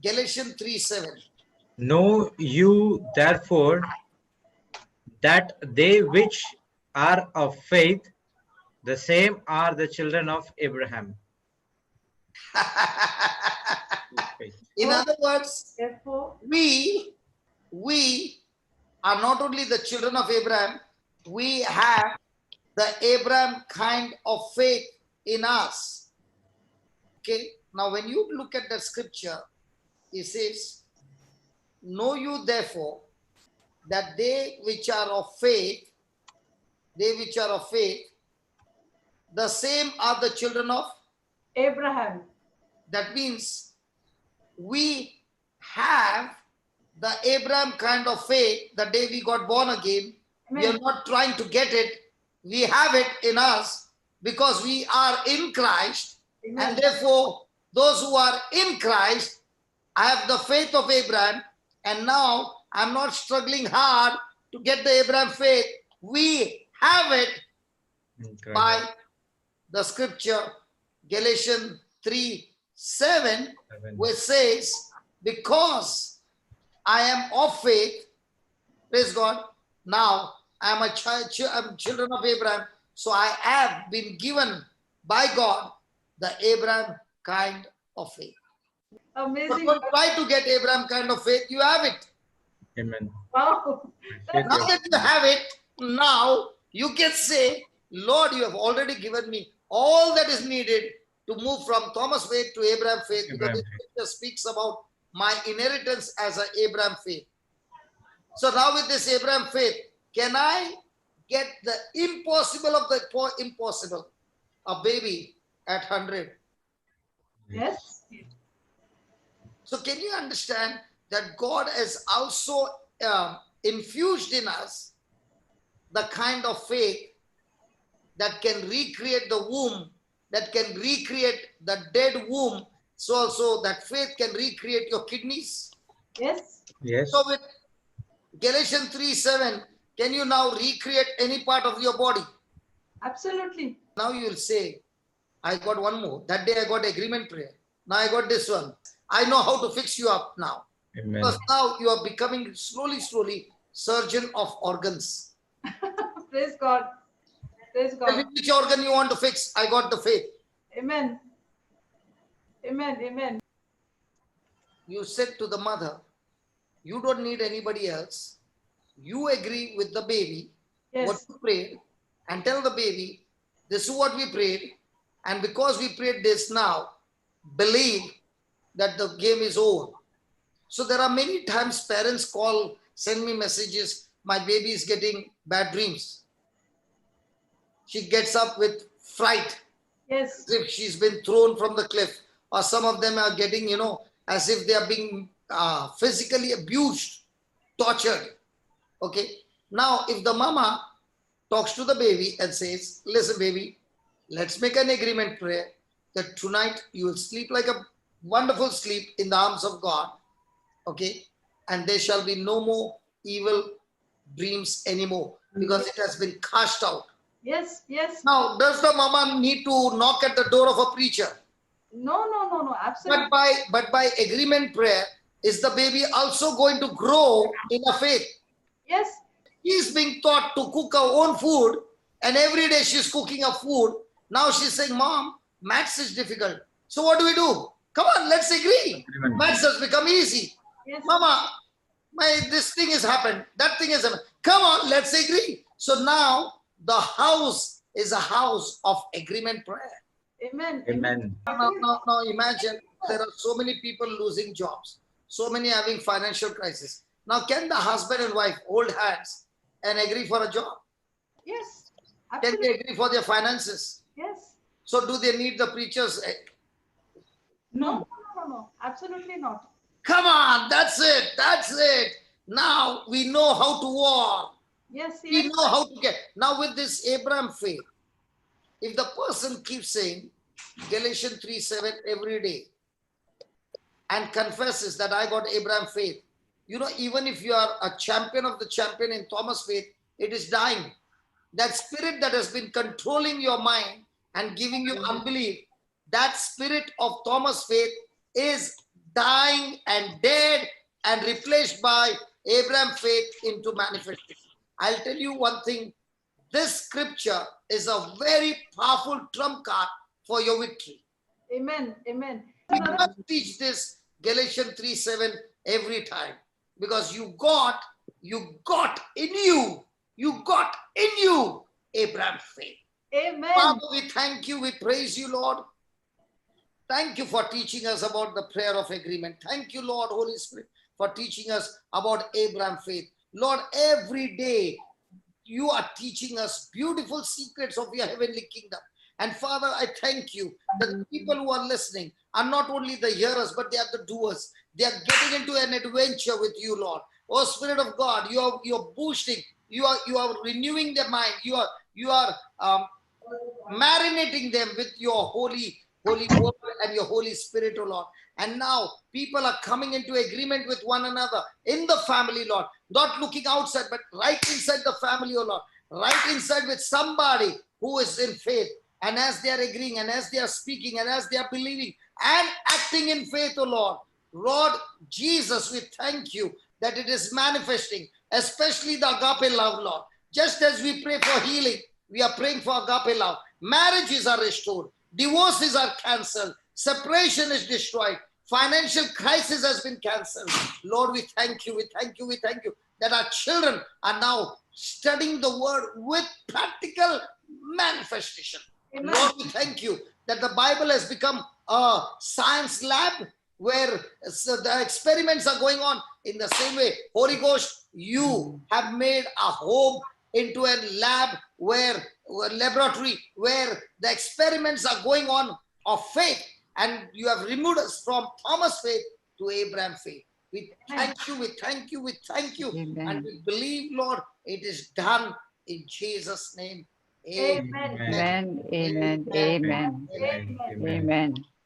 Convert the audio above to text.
Galatians 3:7. Know you therefore that they which are of faith, the same are the children of Abraham. In other words, Therefore, we are not only the children of Abraham, we have the Abraham kind of faith in us. Okay, now when you look at the scripture, it says, know you therefore that they which are of faith, the same are the children of. Abraham. That means we have the Abraham kind of faith. The day we got born again, we are not trying to get it. We have it in us because we are in Christ. Amen. And therefore, those who are in Christ have the faith of Abraham. And now I'm not struggling hard to get the Abraham faith. We have it by the scripture, Galatians 3:7, which says, because I am of faith, praise God, now I am I'm children of Abraham, so I have been given by God the Abraham kind of faith. Amazing. But don't try to get Abraham kind of faith, you have it. Amen. Wow. Now that you have it, now you can say, Lord, you have already given me all that is needed to move from Thomas faith to Abraham faith, because the scripture speaks about my inheritance as an Abraham faith. So now with this Abraham faith, can I get the impossible of the impossible? A baby at 100. Yes. So can you understand that God has also infused in us the kind of faith that can recreate the womb, that can recreate the dead womb. So also that faith can recreate your kidneys. Yes. Yes. So with Galatians 3:7, can you now recreate any part of your body? Absolutely. Now you will say, I got one more. That day I got agreement prayer. Now I got this one. I know how to fix you up now. Amen. Because now you are becoming slowly surgeon of organs. Praise God. Praise Tell me God. which organ you want to fix. I got the faith. Amen. Amen. Amen. You said to the mother, you don't need anybody else. You agree with the baby, what Yes. you prayed, and tell the baby, this is what we prayed. And because we prayed this now, believe that the game is over. So there are many times parents call, send me messages, my baby is getting bad dreams. She gets up with fright, Yes. as if she's been thrown from the cliff, or some of them are getting, as if they are being physically abused, tortured. Okay. Now, if the mama talks to the baby and says, listen, baby, let's make an agreement prayer that tonight you will sleep like a wonderful sleep in the arms of God. Okay. And there shall be no more evil dreams anymore because it has been cast out. Yes. Yes. Now, does the mama need to knock at the door of a preacher? No. Absolutely. But by agreement prayer, is the baby also going to grow in a faith? Yes. She's being taught to cook her own food, and every day she's cooking her food. Now she's saying, Mom, maths is difficult. So what do? Come on, let's agree. Maths has become easy. Yes. Mama, this thing has happened. That thing has happened. Come on, let's agree. So now the house is a house of agreement prayer. Amen. Amen. Now imagine there are so many people losing jobs, so many having financial crisis. Now can the husband and wife hold hands and agree for a job? Yes. Can Absolutely. they agree for their finances? Yes. So do they need the preachers? No. Absolutely not. Come on, that's it. Now we know how to war. Yes. We Yes. know how to get. Now with this Abraham faith, if the person keeps saying Galatians 3:7 every day and confesses that I got Abraham faith, even if you are a champion of the champion in Thomas faith, it is dying. That spirit that has been controlling your mind and giving you unbelief, that spirit of Thomas faith is dying and dead and replaced by Abraham's faith into manifestation. I'll tell you one thing. This scripture is a very powerful trump card for your victory. Amen. Amen. We must teach this Galatians 3:7 every time, because you got in you Abraham's faith. Amen. Father, we thank you, we praise you, Lord. Thank you for teaching us about the prayer of agreement. Thank you, Lord, Holy Spirit, for teaching us about Abraham's faith. Lord, every day you are teaching us beautiful secrets of your heavenly kingdom. And Father, I thank you that the people who are listening are not only the hearers, but they are the doers. They are getting into an adventure with you, Lord. Oh, Spirit of God, you are boosting, you are renewing their mind, you are marinating them with your holy word and your Holy Spirit, oh Lord. And now people are coming into agreement with one another in the family, Lord. Not looking outside, but right inside the family, oh Lord. Right inside with somebody who is in faith. And as they are agreeing, and as they are speaking, and as they are believing and acting in faith, oh Lord. Lord Jesus, we thank you that it is manifesting, especially the agape love, Lord. Just as we pray for healing, we are praying for agape love. Marriages are restored. Divorces are cancelled. Separation is destroyed. Financial crisis has been cancelled. Lord, we thank you, we thank you, we thank you that our children are now studying the word with practical manifestation. Amen. Lord, we thank you that the Bible has become a science lab where the experiments are going on. In the same way, Holy Ghost, you have made a home into a lab a laboratory where the experiments are going on of faith, and you have removed us from Thomas' faith to Abraham's faith. We thank you, we thank you, we thank you. Amen. And we believe, Lord, it is done in Jesus' name. Amen. Amen. Amen. Amen. Amen. Amen.